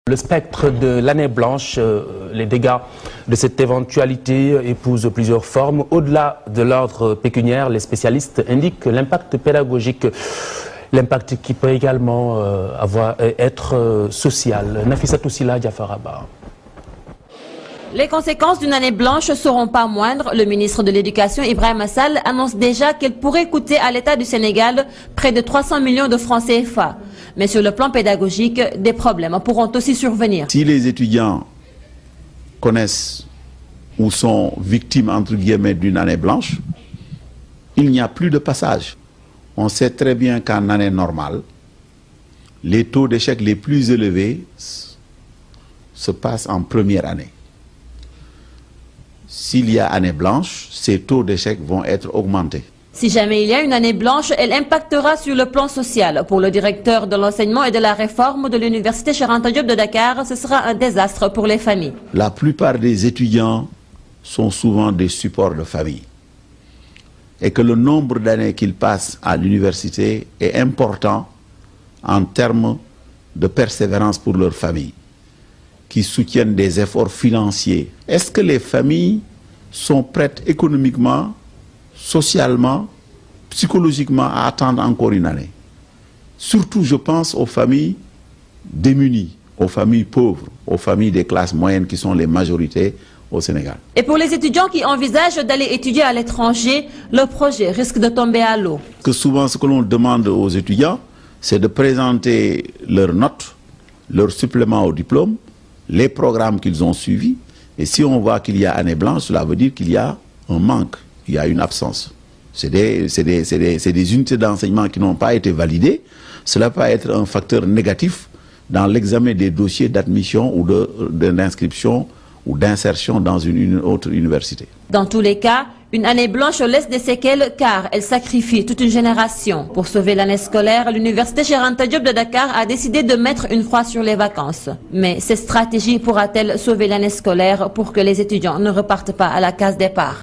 Le spectre de l'année blanche, les dégâts de cette éventualité épousent plusieurs formes. Au-delà de l'ordre pécuniaire, les spécialistes indiquent l'impact pédagogique, l'impact qui peut également être social. Nafissatou Sila Diafaraba. Les conséquences d'une année blanche ne seront pas moindres. Le ministre de l'Éducation, Ibrahima Sall, annonce déjà qu'elle pourrait coûter à l'État du Sénégal près de 300 millions de francs CFA. Mais sur le plan pédagogique, des problèmes pourront aussi survenir. Si les étudiants connaissent ou sont victimes, entre guillemets, d'une année blanche, il n'y a plus de passage. On sait très bien qu'en année normale, les taux d'échec les plus élevés se passent en première année. S'il y a année blanche, ces taux d'échec vont être augmentés. Si jamais il y a une année blanche, elle impactera sur le plan social. Pour le directeur de l'enseignement et de la réforme de l'université Cheikh Anta Diop de Dakar, ce sera un désastre pour les familles. La plupart des étudiants sont souvent des supports de famille. Et que le nombre d'années qu'ils passent à l'université est important en termes de persévérance pour leur famille, qui soutiennent des efforts financiers. Est-ce que les familles sont prêtes économiquement, socialement, psychologiquement à attendre encore une année? Surtout, je pense aux familles démunies, aux familles pauvres, aux familles des classes moyennes qui sont les majorités au Sénégal. Et pour les étudiants qui envisagent d'aller étudier à l'étranger, le projet risque de tomber à l'eau. Que souvent, ce que l'on demande aux étudiants, c'est de présenter leurs notes, leurs suppléments au diplôme, les programmes qu'ils ont suivis. Et si on voit qu'il y a année blanche, cela veut dire qu'il y a un manque, il y a une absence. C'est des unités d'enseignement qui n'ont pas été validées. Cela peut être un facteur négatif dans l'examen des dossiers d'admission ou d'inscription ou d'insertion dans une autre université. Dans tous les cas, une année blanche laisse des séquelles car elle sacrifie toute une génération. Pour sauver l'année scolaire, l'université Cheikh Anta Diop de Dakar a décidé de mettre une croix sur les vacances. Mais cette stratégie pourra-t-elle sauver l'année scolaire pour que les étudiants ne repartent pas à la case départ?